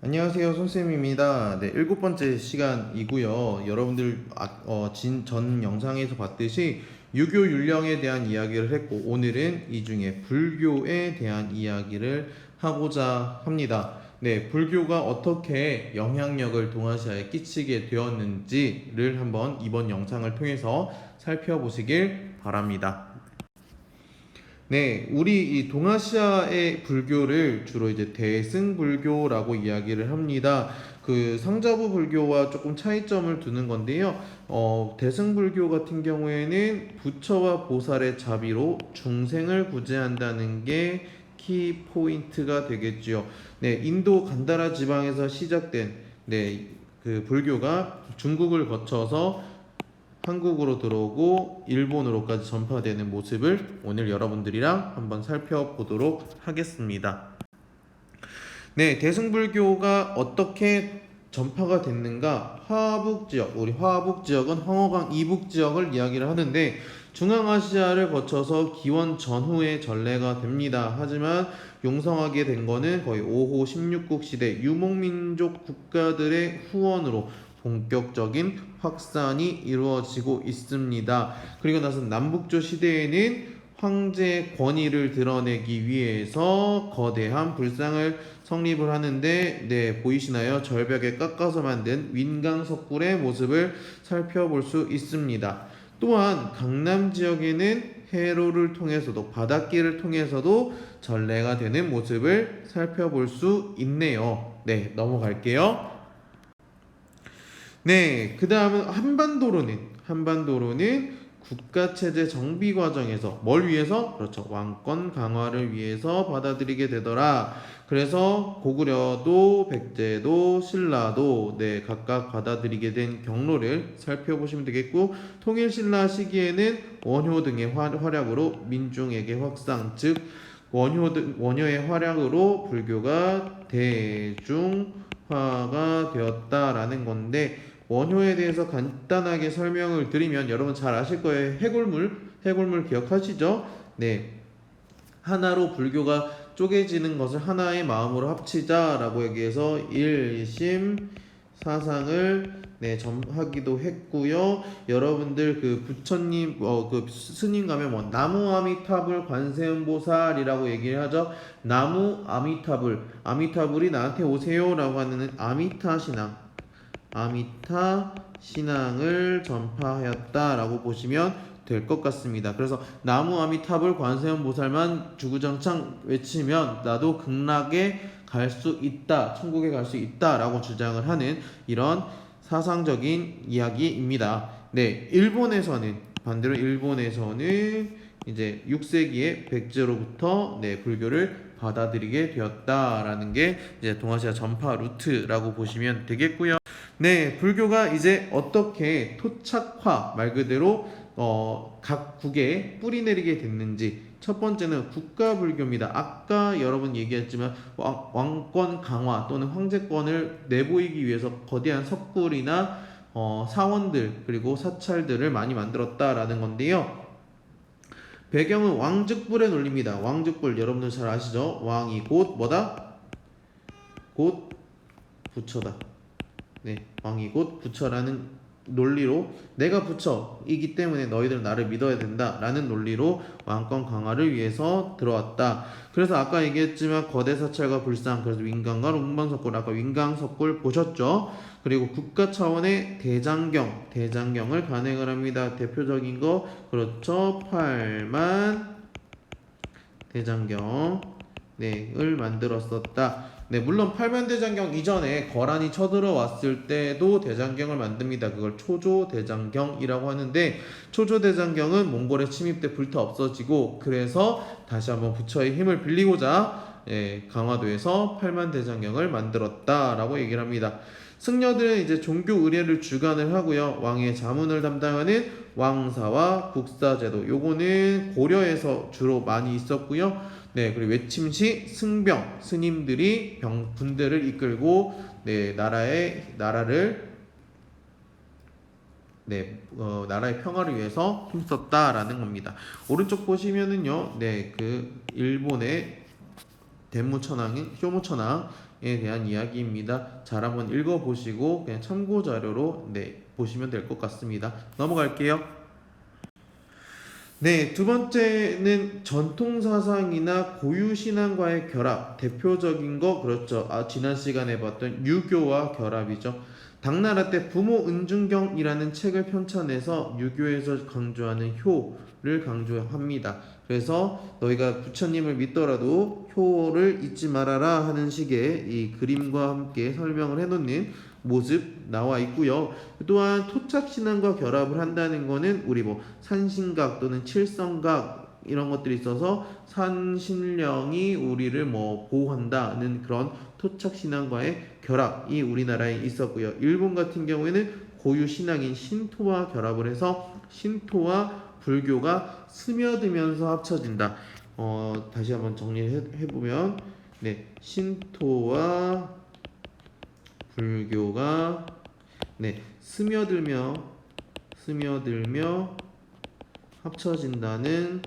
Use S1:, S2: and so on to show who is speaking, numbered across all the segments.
S1: 안녕하세요, 손쌤입니다. 네, 일곱 번째 시간이고요. 여러분들 전 영상에서 봤듯이 유교 율령에 대한 이야기를 했고, 오늘은 이 중에 불교에 대한 이야기를 하고자 합니다. 네, 불교가 어떻게 영향력을 동아시아에 끼치게 되었는지를 한번 이번 영상을 통해서 살펴보시길 바랍니다. 네, 우리 이 동아시아의 불교를 주로 이제 대승불교라고 이야기를 합니다. 그 상자부 불교와 조금 차이점을 두는 건데요. 대승불교 같은 경우에는 부처와 보살의 자비로 중생을 구제한다는 게 키 포인트가 되겠지요. 네, 인도 간다라 지방에서 시작된 그 불교가 중국을 거쳐서 한국으로 들어오고 일본으로까지 전파되는 모습을 오늘 여러분들이랑 한번 살펴보도록 하겠습니다. 네, 대승불교가 어떻게 전파가 됐는가? 화북 지역, 우리 화북 지역은 황허강 이북 지역을 이야기를 하는데 중앙아시아를 거쳐서 기원 전후의 전래가 됩니다. 하지만 용성하게 된 거는 거의 5호 16국 시대 유목민족 국가들의 후원으로 본격적인 확산이 이루어지고 있습니다. 그리고 나서 남북조 시대에는 황제 권위를 드러내기 위해서 거대한 불상을 성립을 하는데, 네, 보이시나요? 절벽에 깎아서 만든 윈강석굴의 모습을 살펴볼 수 있습니다. 또한 강남 지역에는 해로를 통해서도 바닷길을 통해서도 전래가 되는 모습을 살펴볼 수 있네요. 네, 넘어갈게요. 네, 그 다음은 한반도로는 국가체제 정비 과정에서 뭘 위해서? 그렇죠. 왕권 강화를 위해서 받아들이게 되더라. 그래서 고구려도, 백제도, 신라도 각각 받아들이게 된 경로를 살펴보시면 되겠고, 통일신라 시기에는 원효 등의 활약으로 민중에게 확산, 즉 원효의 활약으로 불교가 대중화가 되었다라는 건데, 원효에 대해서 간단하게 설명을 드리면 여러분 잘 아실 거예요. 해골물 기억하시죠? 네. 하나로 불교가 쪼개지는 것을 하나의 마음으로 합치자라고 얘기해서 일심 사상을 점하기도 했고요. 여러분들 그 부처님 그 스님 가면 뭐 나무 아미타불 관세음보살이라고 얘기를 하죠. 나무 아미타불이 나한테 오세요라고 하는 아미타 신앙을 전파하였다라고 보시면 될 것 같습니다. 그래서 나무 아미타불 관세음 보살만 주구장창 외치면 나도 극락에 갈 수 있다, 천국에 갈 수 있다라고 주장을 하는 이런 사상적인 이야기입니다. 네, 반대로 일본에서는 이제 6세기에 백제로부터 불교를 받아들이게 되었다라는 게 이제 동아시아 전파 루트라고 보시면 되겠고요. 네, 불교가 이제 어떻게 토착화, 말 그대로 각 국에 뿌리 내리게 됐는지. 첫 번째는 국가불교입니다. 아까 여러분 얘기했지만 왕권 강화 또는 황제권을 내보이기 위해서 거대한 석굴이나 사원들 그리고 사찰들을 많이 만들었다라는 건데요. 배경은 왕즉불의 논리입니다. 왕즉불 여러분들 잘 아시죠? 왕이 곧 뭐다? 곧 부처다. 네, 왕이 곧 부처라는 논리로 내가 부처이기 때문에 너희들 나를 믿어야 된다라는 논리로 왕권 강화를 위해서 들어왔다. 그래서 아까 얘기했지만 거대 사찰과 불상, 그래서 윈강과 롱방석굴, 아까 윈강석굴 보셨죠? 그리고 국가 차원의 대장경을 간행을 합니다. 대표적인 거 그렇죠. 8만 대장경 을 만들었었다. 네, 물론 팔만대장경 이전에 거란이 쳐들어왔을 때도 대장경을 만듭니다. 그걸 초조대장경이라고 하는데, 초조대장경은 몽골의 침입 때 불타 없어지고, 그래서 다시 한번 부처의 힘을 빌리고자 강화도에서 팔만대장경을 만들었다라고 얘기를 합니다. 승려들은 이제 종교 의례를 주관을 하고요. 왕의 자문을 담당하는 왕사와 국사제도, 요거는 고려에서 주로 많이 있었고요. 네, 그리고 외침시 승병 스님들이 군대를 이끌고 나라를 나라의 평화를 위해서 힘썼다라는 겁니다. 오른쪽 보시면은요, 그 일본의 대무천왕인 쇼무천왕 대한 이야기입니다. 잘 한번 읽어보시고 그냥 참고 자료로 보시면 될 것 같습니다. 넘어갈게요. 네, 두 번째는 전통 사상이나 고유 신앙과의 결합. 대표적인 거 그렇죠. 지난 시간에 봤던 유교와 결합이죠. 당나라 때 부모 은중경이라는 책을 편찬해서 유교에서 강조하는 효를 강조합니다. 그래서 너희가 부처님을 믿더라도 효를 잊지 말아라 하는 식의 이 그림과 함께 설명을 해놓는 모습 나와 있고요. 또한 토착신앙과 결합을 한다는 거는 우리 뭐 산신각 또는 칠성각 이런 것들이 있어서 산신령이 우리를 뭐 보호한다는 그런 토착신앙과의 결합이 우리나라에 있었고요. 일본 같은 경우에는 고유 신앙인 신토와 결합을 해서 신토와 불교가 스며들면서 합쳐진다. 다시 한번 정리해 보면 신토와 불교가 스며들며 합쳐진다는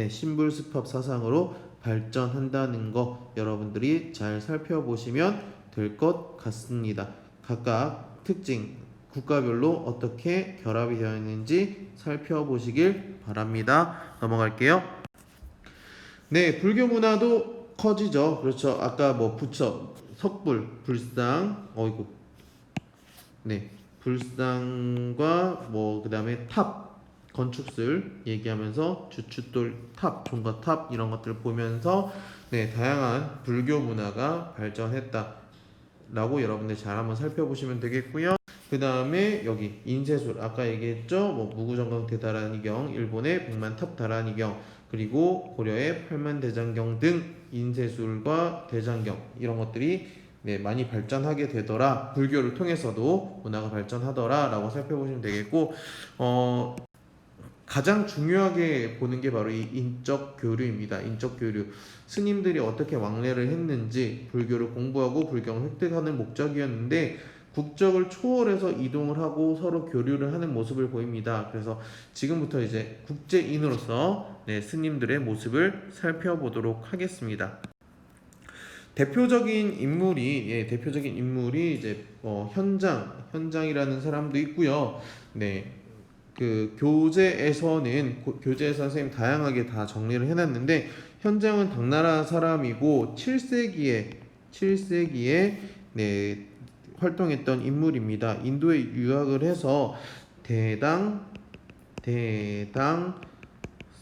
S1: 신불습합 사상으로 발전한다는 거 여러분들이 잘 살펴보시면 될 것 같습니다. 각각 특징 국가별로 어떻게 결합이 되어 있는지 살펴보시길 바랍니다. 넘어갈게요. 불교 문화도 커지죠. 그렇죠. 아까 뭐 부처, 석불, 불상, 불상과 뭐 그다음에 탑, 건축술 얘기하면서 주춧돌 탑, 종가탑 이런 것들을 보면서 다양한 불교 문화가 발전했다라고 여러분들 잘 한번 살펴보시면 되겠고요. 그 다음에 여기 인쇄술 아까 얘기했죠. 뭐 무구정강 대다라니경, 일본의 백만탑 다라니경, 그리고 고려의 팔만대장경 등 인쇄술과 대장경 이런 것들이 많이 발전하게 되더라. 불교를 통해서도 문화가 발전하더라 라고 살펴보시면 되겠고, 가장 중요하게 보는 게 바로 이 인적 교류입니다. 인적 교류. 스님들이 어떻게 왕래를 했는지 불교를 공부하고 불경을 획득하는 목적이었는데 국적을 초월해서 이동을 하고 서로 교류를 하는 모습을 보입니다. 그래서 지금부터 이제 국제인으로서 스님들의 모습을 살펴보도록 하겠습니다. 대표적인 인물이 이제 현장이라는 사람도 있고요. 그 교재에서 선생님 다양하게 다 정리를 해놨는데 현장은 당나라 사람이고 7세기에 활동했던 인물입니다. 인도에 유학을 해서 대당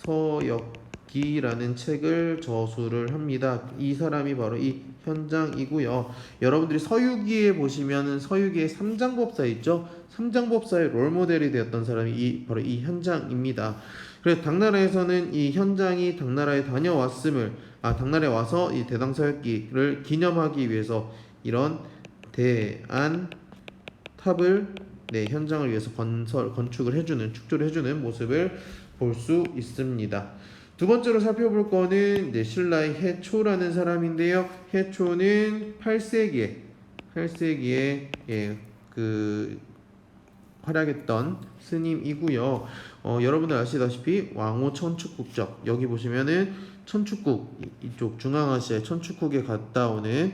S1: 서역기라는 책을 저술을 합니다. 이 사람이 바로 이 현장이고요. 여러분들이 서유기에 보시면은 서유기의 삼장법사 있죠? 삼장법사의 롤모델이 되었던 사람이 바로 이 현장입니다. 그래서 당나라에서는 이 현장이 당나라에 당나라에 와서 이 대당서역기를 기념하기 위해서 이런 대안 탑을 현장을 위해서 축조를 해주는 모습을 볼 수 있습니다. 두 번째로 살펴볼 거는 신라의 해초라는 사람인데요. 해초는 8세기에 활약했던 스님이고요. 여러분들 아시다시피 왕호 천축국적 여기 보시면은 천축국 이쪽 중앙아시아의 천축국에 갔다 오는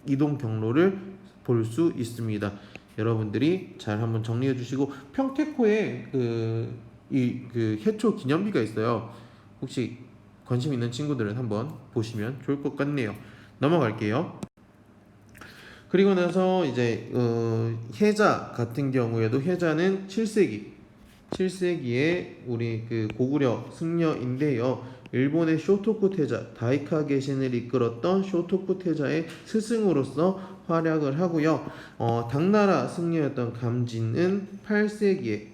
S1: 이동 경로를 볼 수 있습니다. 여러분들이 잘 한번 정리해 주시고 평택호에 그 해초 기념비가 있어요. 혹시 관심 있는 친구들은 한번 보시면 좋을 것 같네요. 넘어갈게요. 그리고 나서 이제 해자 같은 경우에도 해자는 7세기에 우리 그 고구려 승려인데요. 일본의 쇼토쿠 태자 다이카 개신을 이끌었던 쇼토쿠 태자의 스승으로서 활약을 하고요. 당나라 승려였던 감진은 8세기에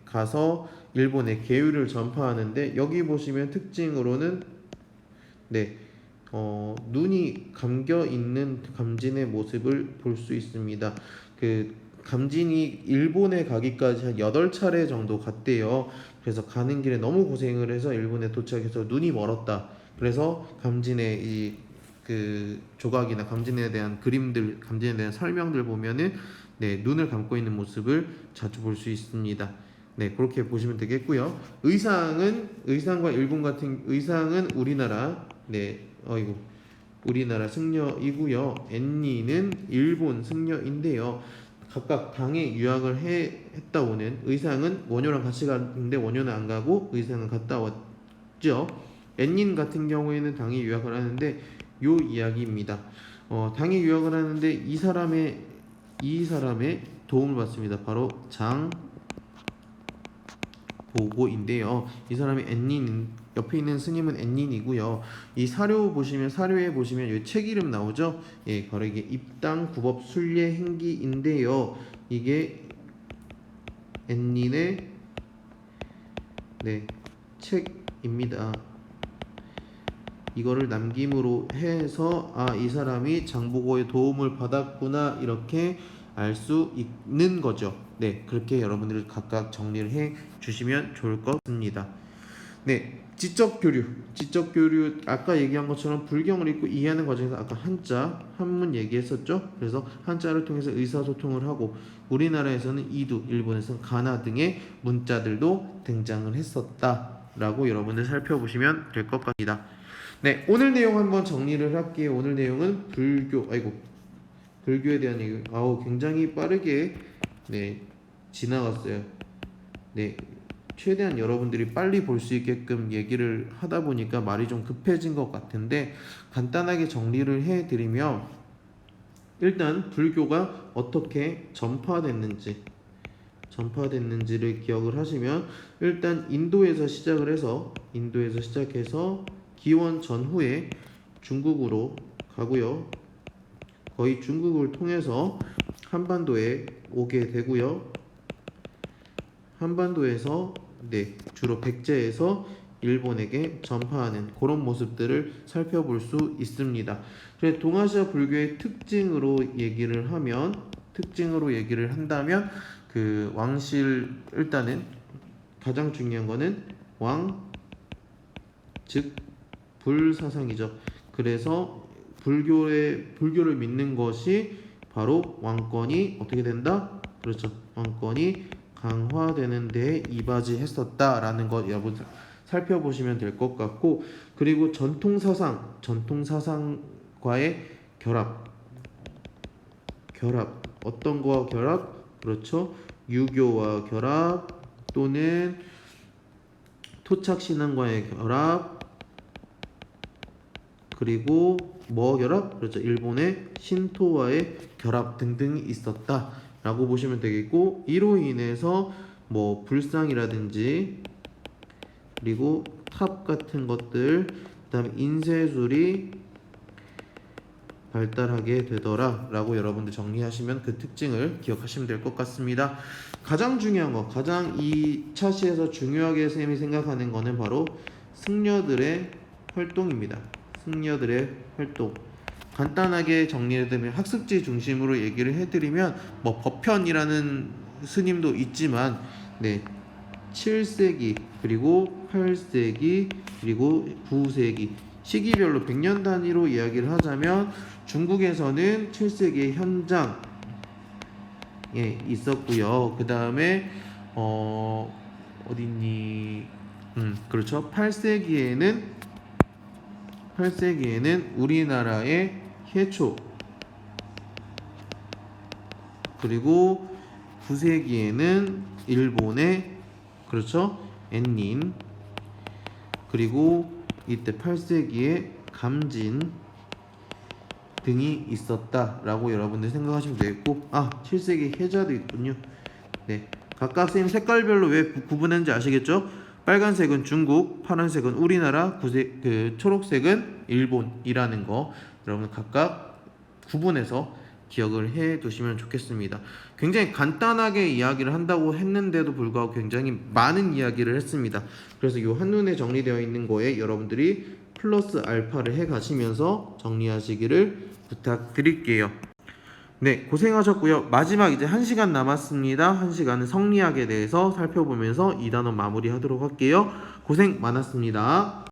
S1: 가서 일본의 계율을 전파하는데 여기 보시면 특징으로는 눈이 감겨 있는 감진의 모습을 볼 수 있습니다. 그 감진이 일본에 가기까지 한 8차례 정도 갔대요. 그래서 가는 길에 너무 고생을 해서 일본에 도착해서 눈이 멀었다. 그래서 감진의 그 조각이나 감진에 대한 그림들, 감진에 대한 설명들 보면은 눈을 감고 있는 모습을 자주 볼 수 있습니다. 네, 그렇게 보시면 되겠고요. 의상과 일본 같은 의상은 우리나라 우리나라 승려이고요. 엔니는 일본 승려인데요. 각각 당에 유학을 했다 오는 의상은 원효랑 같이 갔는데 원효는 안 가고 의상은 갔다 왔죠. 엔닌 같은 경우에는 당에 유학을 하는데 요 이야기입니다. 당에 유학을 하는데 이 사람의 도움을 받습니다. 바로 장보고인데요. 이 사람이 엔닌 옆에 있는 스님은 엔닌이고요. 이 사료에 보시면 이 책 이름 나오죠. 예, 바로 이게 입당 구법 순례 행기인데요. 이게 엔닌의 책입니다. 이거를 남김으로 해서 이 사람이 장보고의 도움을 받았구나 이렇게 알 수 있는 거죠. 네, 그렇게 여러분들이 각각 정리를 해 주시면 좋을 것 같습니다. 네, 지적 교류 아까 얘기한 것처럼 불경을 읽고 이해하는 과정에서 아까 한문 얘기했었죠. 그래서 한자를 통해서 의사소통을 하고 우리나라에서는 이두, 일본에서는 가나 등의 문자들도 등장을 했었다라고 여러분들 살펴보시면 될 것 같습니다. 네, 오늘 내용 한번 정리를 할게요. 오늘 내용은 불교에 대한 얘기. 굉장히 빠르게 지나갔어요. 네, 최대한 여러분들이 빨리 볼 수 있게끔 얘기를 하다 보니까 말이 좀 급해진 것 같은데 간단하게 정리를 해드리면 일단 불교가 어떻게 전파됐는지를 기억을 하시면 일단 인도에서 시작해서 기원 전후에 중국으로 가고요. 거의 중국을 통해서 한반도에 오게 되고요. 한반도에서 주로 백제에서 일본에게 전파하는 그런 모습들을 살펴볼 수 있습니다. 그래서 동아시아 불교의 특징으로 얘기를 한다면 그 왕실 일단은 가장 중요한 거는 즉 불사상이죠. 그래서 불교를 믿는 것이 바로 왕권이 어떻게 된다? 그렇죠. 왕권이 강화되는 데에 이바지했었다라는 것 여러분 살펴보시면 될 것 같고, 그리고 전통사상과의 결합 어떤 거와 결합? 그렇죠. 유교와 결합 또는 토착신앙과의 결합, 그리고 결합? 그렇죠. 일본의 신토와의 결합 등등이 있었다라고 보시면 되겠고, 이로 인해서 불상이라든지 그리고 탑 같은 것들, 그다음에 인쇄술이 발달하게 되더라라고 여러분들 정리하시면 그 특징을 기억하시면 될 것 같습니다. 가장 중요한 거, 가장 이 차시에서 중요하게 쌤이 생각하는 거는 바로 승려들의 활동입니다. 승려들의 활동. 간단하게 정리해드리면 학습지 중심으로 얘기를 해드리면 법편이라는 스님도 있지만 7세기 그리고 8세기 그리고 9세기 시기별로 100년 단위로 이야기를 하자면 중국에서는 7세기의 현장에 있었고요. 그 다음에 어딨니? 그렇죠. 8세기에는 우리나라의 해초, 그리고 9세기에는 일본의 그렇죠. 엔닌, 그리고 이때 8세기에 감진 등이 있었다라고 여러분들 생각하시면 되겠고, 7세기 해자도 있군요. 각각 쌤 색깔별로 왜 구분했는지 아시겠죠? 빨간색은 중국, 파란색은 우리나라, 초록색은 일본이라는 거 여러분 각각 구분해서 기억을 해 두시면 좋겠습니다. 굉장히 간단하게 이야기를 한다고 했는데도 불구하고 굉장히 많은 이야기를 했습니다. 그래서 이 한눈에 정리되어 있는 거에 여러분들이 플러스 알파를 해 가시면서 정리하시기를 부탁드릴게요. 고생하셨고요. 마지막 이제 1시간 남았습니다. 1시간은 성리학에 대해서 살펴보면서 이 단원 마무리하도록 할게요. 고생 많았습니다.